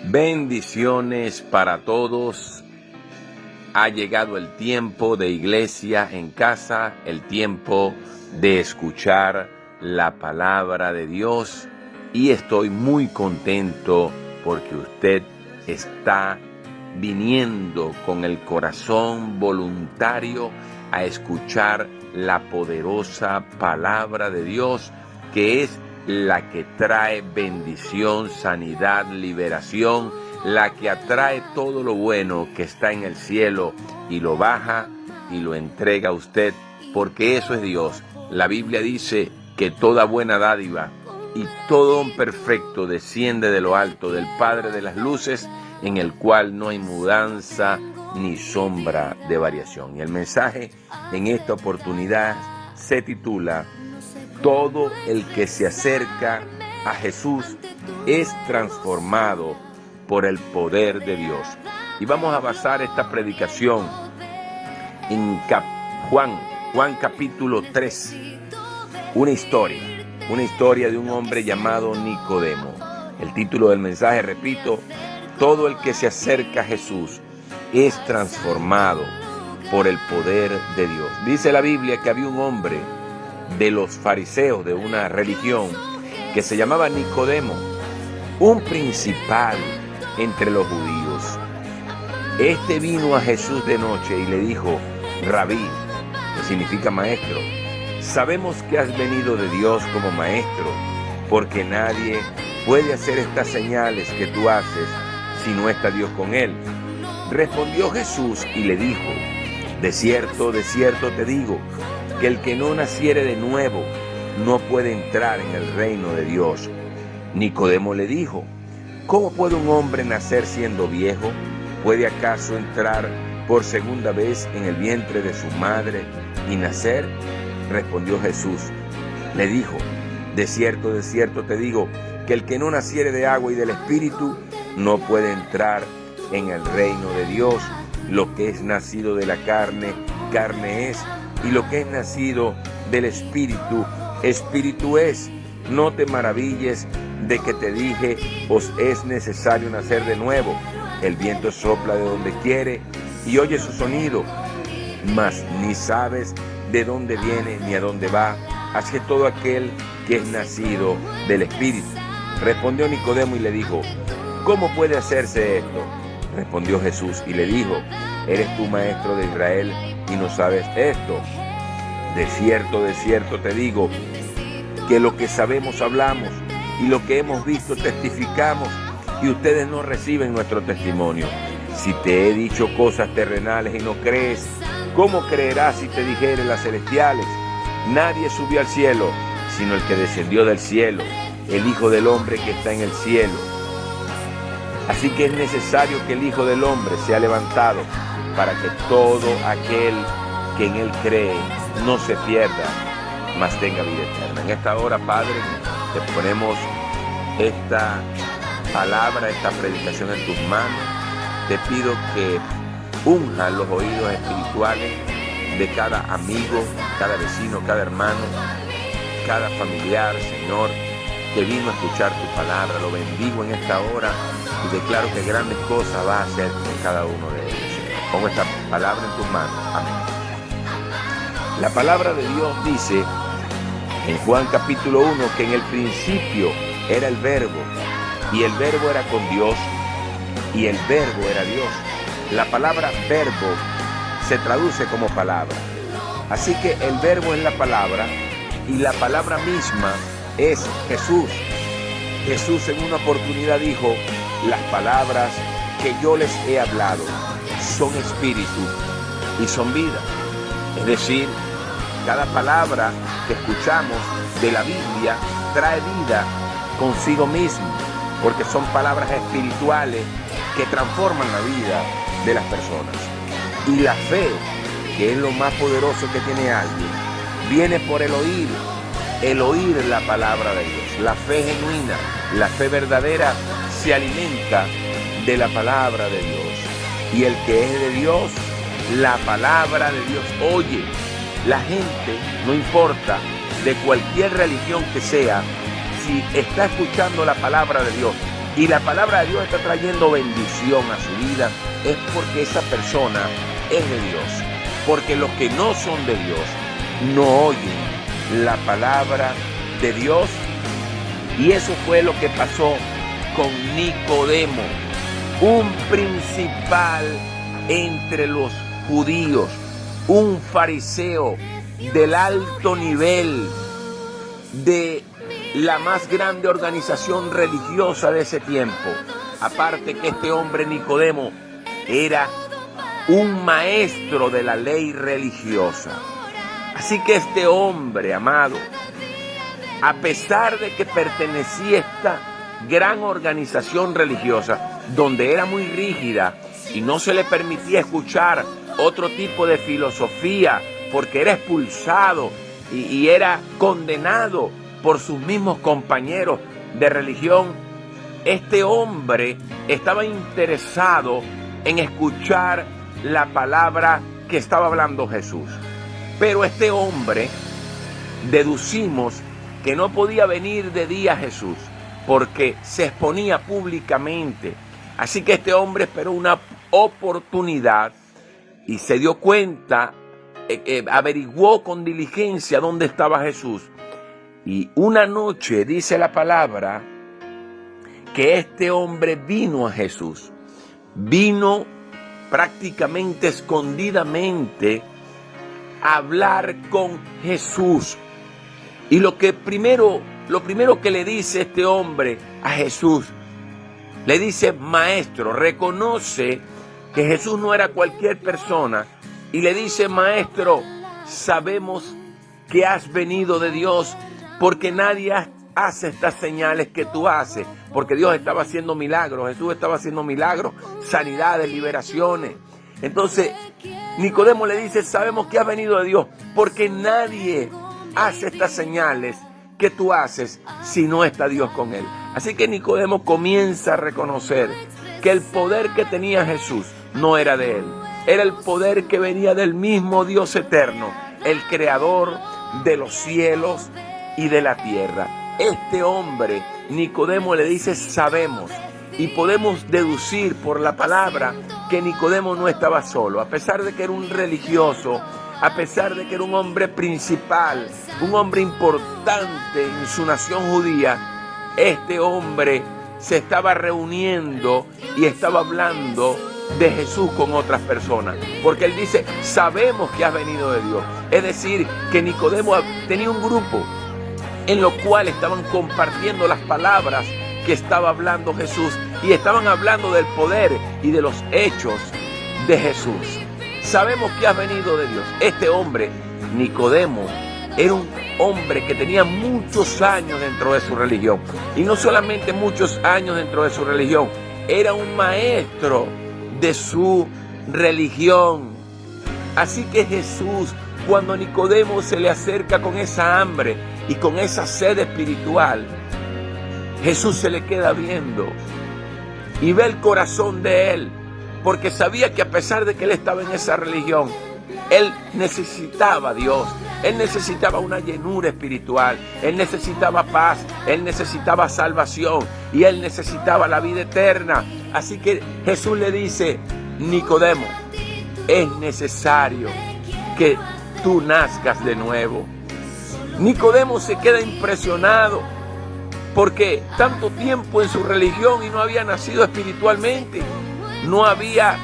Bendiciones para todos. Ha llegado el tiempo de Iglesia en Casa, el tiempo de escuchar la palabra de Dios, y estoy muy contento porque usted está viniendo con el corazón voluntario a escuchar la poderosa palabra de Dios, que es la que trae bendición, sanidad, liberación, la que atrae todo lo bueno que está en el cielo y lo baja y lo entrega a usted, porque eso es Dios. La Biblia dice que toda buena dádiva y todo don perfecto desciende de lo alto del Padre de las luces, en el cual no hay mudanza ni sombra de variación. Y el mensaje en esta oportunidad se titula: todo el que se acerca a Jesús es transformado por el poder de Dios. Y vamos a basar esta predicación en Juan capítulo 3, una historia de un hombre llamado Nicodemo. El título del mensaje, repito: todo el que se acerca a Jesús es transformado por el poder de Dios. Dice la Biblia que había un hombre de los fariseos, de una religión, que se llamaba Nicodemo, un principal entre los judíos. Este vino a Jesús de noche y le dijo: Rabí, que significa maestro, sabemos que has venido de Dios como maestro, porque nadie puede hacer estas señales que tú haces si no está Dios con él. Respondió Jesús y le dijo: de cierto te digo, que el que no naciere de nuevo no puede entrar en el reino de Dios. Nicodemo le dijo: ¿cómo puede un hombre nacer siendo viejo? ¿Puede acaso entrar por segunda vez en el vientre de su madre y nacer? Respondió Jesús. Le dijo: de cierto te digo, que el que no naciere de agua y del Espíritu no puede entrar en el reino de Dios. Lo que es nacido de la carne, carne es, y lo que es nacido del Espíritu, Espíritu es. No te maravilles de que te dije: os es necesario nacer de nuevo. El viento sopla de donde quiere y oye su sonido, mas ni sabes de dónde viene ni a dónde va. Así que todo aquel que es nacido del Espíritu. Respondió Nicodemo y le dijo: ¿cómo puede hacerse esto? Respondió Jesús y le dijo: ¿eres tú maestro de Israel y no sabes esto? De cierto te digo, que lo que sabemos hablamos y lo que hemos visto testificamos, y ustedes no reciben nuestro testimonio. Si te he dicho cosas terrenales y no crees, ¿cómo creerás si te dijere las celestiales? Nadie subió al cielo, sino el que descendió del cielo, el Hijo del Hombre que está en el cielo. Así que es necesario que el Hijo del Hombre sea levantado, para que todo aquel que en él cree no se pierda, mas tenga vida eterna. En esta hora, Padre, te ponemos esta palabra, esta predicación en tus manos. Te pido que unja los oídos espirituales de cada amigo, cada vecino, cada hermano, cada familiar, Señor, que vino a escuchar tu palabra. Lo bendigo en esta hora y declaro que grandes cosas va a hacer con cada uno de ellos, Señor. Pongo esta palabra en tus manos. Amén. La palabra de Dios dice en Juan capítulo 1 que en el principio era el Verbo, y el Verbo era con Dios, y el Verbo era Dios. La palabra verbo se traduce como palabra. Así que el Verbo es la palabra, y la palabra misma es Jesús. Jesús en una oportunidad dijo: las palabras que yo les he hablado son espíritu y son vida. Es decir, cada palabra que escuchamos de la Biblia trae vida consigo mismo, porque son palabras espirituales que transforman la vida de las personas. Y la fe, que es lo más poderoso que tiene alguien, viene por el oír la palabra de Dios. La fe genuina, la fe verdadera, se alimenta de la palabra de Dios. Y el que es de Dios, la palabra de Dios oye. La gente, no importa de cualquier religión que sea, si está escuchando la palabra de Dios, y la palabra de Dios está trayendo bendición a su vida, es porque esa persona es de Dios. Porque los que no son de Dios no oyen la palabra de Dios. Y eso fue lo que pasó con Nicodemo, un principal entre los judíos, un fariseo del alto nivel, de la más grande organización religiosa de ese tiempo. Aparte que este hombre Nicodemo era un maestro de la ley religiosa. Así que este hombre, amado, a pesar de que pertenecía a esta gran organización religiosa, donde era muy rígida y no se le permitía escuchar otro tipo de filosofía, porque era expulsado y era condenado por sus mismos compañeros de religión, este hombre estaba interesado en escuchar la palabra que estaba hablando Jesús. Pero este hombre, deducimos que no podía venir de día a Jesús, porque se exponía públicamente. Así que este hombre esperó una oportunidad y se dio cuenta, averiguó con diligencia dónde estaba Jesús. Y una noche dice la palabra que este hombre vino a Jesús. Vino prácticamente escondidamente a hablar con Jesús. Y lo primero que le dice este hombre a Jesús, le dice maestro, reconoce que Jesús no era cualquier persona y le dice maestro, sabemos que has venido de Dios porque nadie hace estas señales que tú haces, porque Dios estaba haciendo milagros, Jesús estaba haciendo milagros, sanidades, liberaciones. Entonces Nicodemo le dice, sabemos que has venido de Dios porque nadie hace estas señales que tú haces si no está Dios con él. Así que Nicodemo comienza a reconocer que el poder que tenía Jesús no era de él, era el poder que venía del mismo Dios eterno, el creador de los cielos y de la tierra. Este hombre, Nicodemo, le dice sabemos, y podemos deducir por la palabra que Nicodemo no estaba solo, a pesar de que era un religioso, a pesar de que era un hombre principal, un hombre importante en su nación judía. Este hombre se estaba reuniendo y estaba hablando de Jesús con otras personas, porque él dice, sabemos que has venido de Dios. Es decir, que Nicodemo tenía un grupo en lo cual estaban compartiendo las palabras que estaba hablando Jesús y estaban hablando del poder y de los hechos de Jesús. Sabemos que has venido de Dios. Este hombre, Nicodemo, era un hombre que tenía muchos años dentro de su religión. Y no solamente muchos años dentro de su religión, era un maestro de su religión. Así que Jesús, cuando Nicodemo se le acerca con esa hambre y con esa sed espiritual, Jesús se le queda viendo y ve el corazón de él, porque sabía que a pesar de que él estaba en esa religión, él necesitaba a Dios, él necesitaba una llenura espiritual, él necesitaba paz, él necesitaba salvación y él necesitaba la vida eterna. Así que Jesús le dice, Nicodemo, es necesario que tú nazcas de nuevo. Nicodemo se queda impresionado porque tanto tiempo en su religión y no había nacido espiritualmente, no había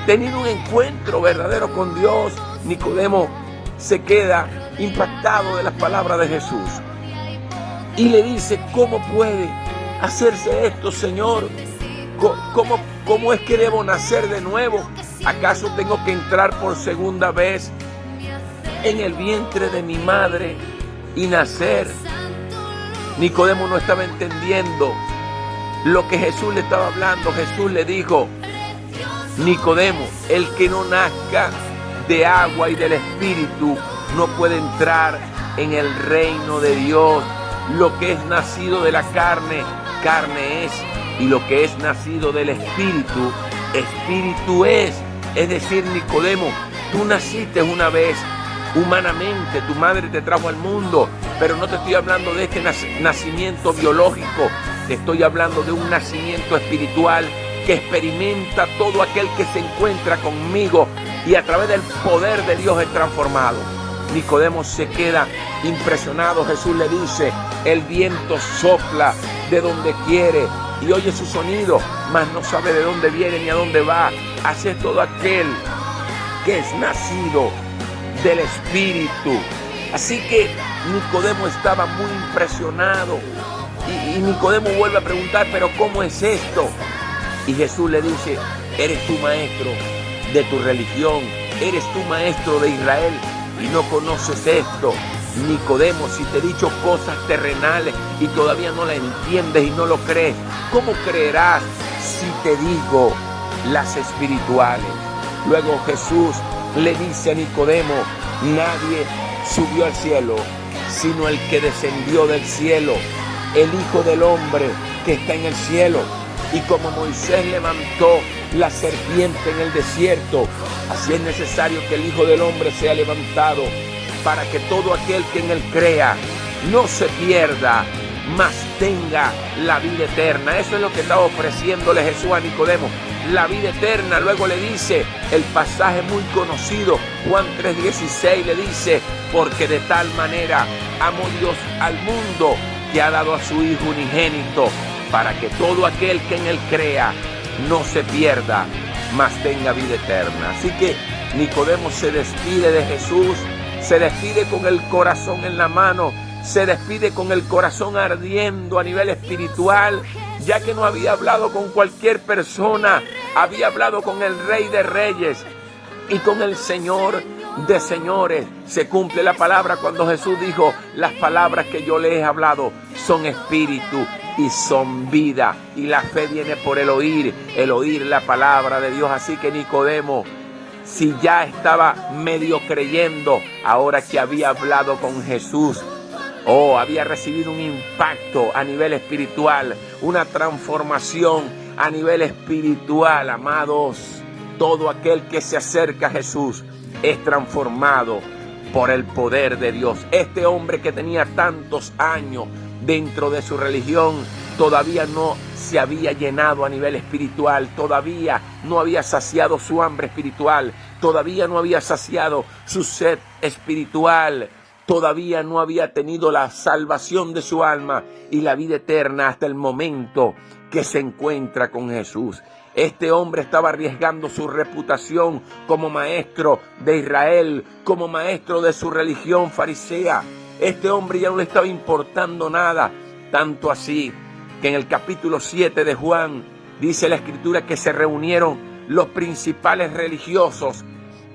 tenido un encuentro verdadero con Dios. Nicodemo se queda impactado de las palabras de Jesús y le dice, ¿cómo puede hacerse esto, Señor? ¿Cómo es que debo nacer de nuevo? ¿Acaso tengo que entrar por segunda vez en el vientre de mi madre y nacer? Nicodemo no estaba entendiendo lo que Jesús le estaba hablando. Jesús le dijo, Nicodemo, el que no nazca de agua y del Espíritu no puede entrar en el reino de Dios. Lo que es nacido de la carne, carne es, y lo que es nacido del Espíritu, Espíritu es. Es decir, Nicodemo, tú naciste una vez humanamente, tu madre te trajo al mundo, pero no te estoy hablando de este nacimiento biológico, Te estoy hablando de un nacimiento espiritual que experimenta todo aquel que se encuentra conmigo y a través del poder de Dios es transformado. Nicodemo se queda impresionado. Jesús le dice: el viento sopla de donde quiere y oye su sonido, mas no sabe de dónde viene ni a dónde va. Así es todo aquel que es nacido del Espíritu. Así que Nicodemo estaba muy impresionado. Y Nicodemo vuelve a preguntar: ¿pero cómo es esto? Y Jesús le dice: eres tu maestro de tu religión, eres tu maestro de Israel y no conoces esto. Nicodemo, si te he dicho cosas terrenales y todavía no las entiendes y no lo crees, ¿cómo creerás si te digo las espirituales? Luego Jesús le dice a Nicodemo: nadie subió al cielo, sino el que descendió del cielo, el Hijo del Hombre que está en el cielo. Y como Moisés levantó la serpiente en el desierto, así es necesario que el Hijo del Hombre sea levantado, para que todo aquel que en él crea no se pierda, mas tenga la vida eterna. Eso es lo que estaba ofreciéndole Jesús a Nicodemo, la vida eterna. Luego le dice el pasaje muy conocido, Juan 3:16, le dice: porque de tal manera amó Dios al mundo, que ha dado a su Hijo unigénito, para que todo aquel que en él crea no se pierda, mas tenga vida eterna. Así que Nicodemo se despide de Jesús, se despide con el corazón en la mano, se despide con el corazón ardiendo a nivel espiritual, ya que no había hablado con cualquier persona, había hablado con el Rey de Reyes y con el Señor de señores. Se cumple la palabra cuando Jesús dijo: las palabras que yo les he hablado son espíritu y son vida, y la fe viene por el oír la palabra de Dios. Así que Nicodemo, si ya estaba medio creyendo, ahora que había hablado con Jesús, había recibido un impacto a nivel espiritual, una transformación a nivel espiritual. Amados, todo aquel que se acerca a Jesús es transformado por el poder de Dios. Este hombre que tenía tantos años dentro de su religión todavía no se había llenado a nivel espiritual, todavía no había saciado su hambre espiritual, todavía no había saciado su sed espiritual, todavía no había tenido la salvación de su alma y la vida eterna hasta el momento que se encuentra con Jesús. Este hombre estaba arriesgando su reputación como maestro de Israel, como maestro de su religión farisea. Este hombre ya no le estaba importando nada, tanto así que en el capítulo 7 de Juan dice la Escritura que se reunieron los principales religiosos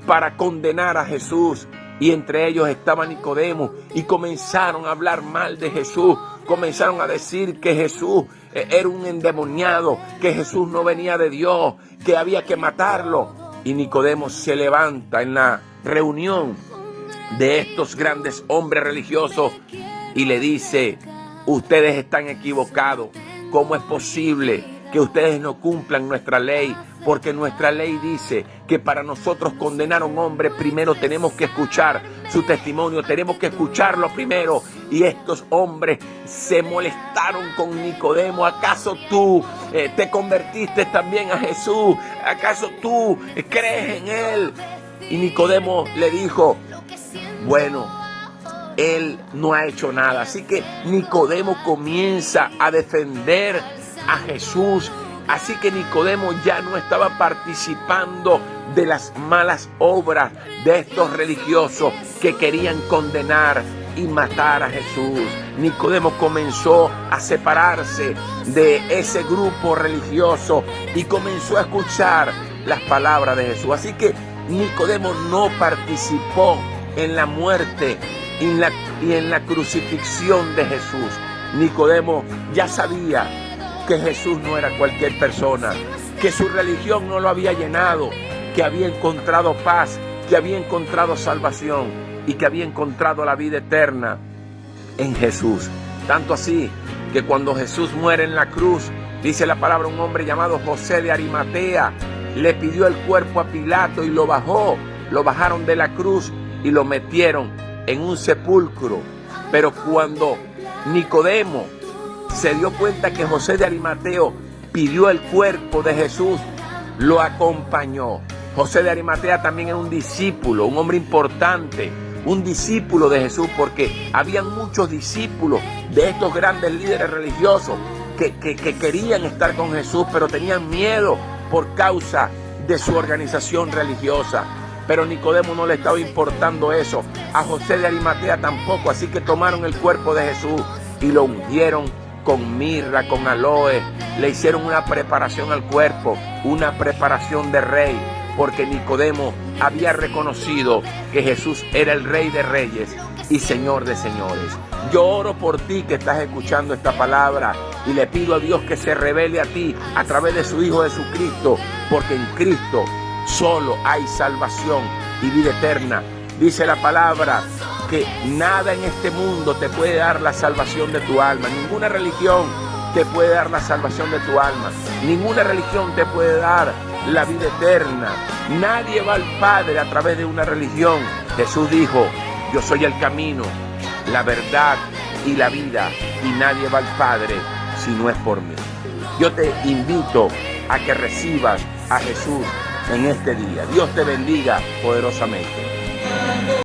para condenar a Jesús, y entre ellos estaba Nicodemo, y comenzaron a hablar mal de Jesús, comenzaron a decir que Jesús era un endemoniado, que Jesús no venía de Dios, que había que matarlo. Y Nicodemo se levanta en la reunión de estos grandes hombres religiosos y le dice: ustedes están equivocados. ¿Cómo es posible que ustedes no cumplan nuestra ley? Porque nuestra ley dice que para nosotros condenar a un hombre primero tenemos que escuchar su testimonio, tenemos que escucharlo primero. Y estos hombres se molestaron con Nicodemo. ¿Acaso tú te convertiste también a Jesús? ¿Acaso tú crees en él? Y Nicodemo le dijo: bueno, él no ha hecho nada. Así que Nicodemo comienza a defender a Jesús. Así que Nicodemo ya no estaba participando de las malas obras de estos religiosos que querían condenar y matar a Jesús. Nicodemo comenzó a separarse de ese grupo religioso y comenzó a escuchar las palabras de Jesús. Así que Nicodemo no participó en la muerte y en la crucifixión de Jesús. Nicodemo ya sabía que Jesús no era cualquier persona, que su religión no lo había llenado, que había encontrado paz, que había encontrado salvación y que había encontrado la vida eterna en Jesús. Tanto así que cuando Jesús muere en la cruz, dice la palabra, un hombre llamado José de Arimatea le pidió el cuerpo a Pilato y lo bajaron de la cruz y lo metieron en un sepulcro. Pero cuando Nicodemo se dio cuenta que José de Arimateo pidió el cuerpo de Jesús, lo acompañó. José de Arimatea también era un discípulo, un hombre importante, un discípulo de Jesús, porque había muchos discípulos de estos grandes líderes religiosos que querían estar con Jesús, pero tenían miedo por causa de su organización religiosa. Pero Nicodemo no le estaba importando eso, a José de Arimatea tampoco, así que tomaron el cuerpo de Jesús y lo ungieron con mirra, con aloe, le hicieron una preparación al cuerpo, una preparación de rey, porque Nicodemo había reconocido que Jesús era el Rey de Reyes y Señor de Señores. Yo oro por ti que estás escuchando esta palabra y le pido a Dios que se revele a ti a través de su Hijo Jesucristo, porque en Cristo solo hay salvación y vida eterna. Dice la palabra que nada en este mundo te puede dar la salvación de tu alma, ninguna religión te puede dar la salvación de tu alma, ninguna religión te puede dar la vida eterna. Nadie va al Padre a través de una religión. Jesús dijo: yo soy el camino, la verdad y la vida, y nadie va al Padre si no es por mí. Yo te invito a que recibas a Jesús en este día. Dios te bendiga poderosamente.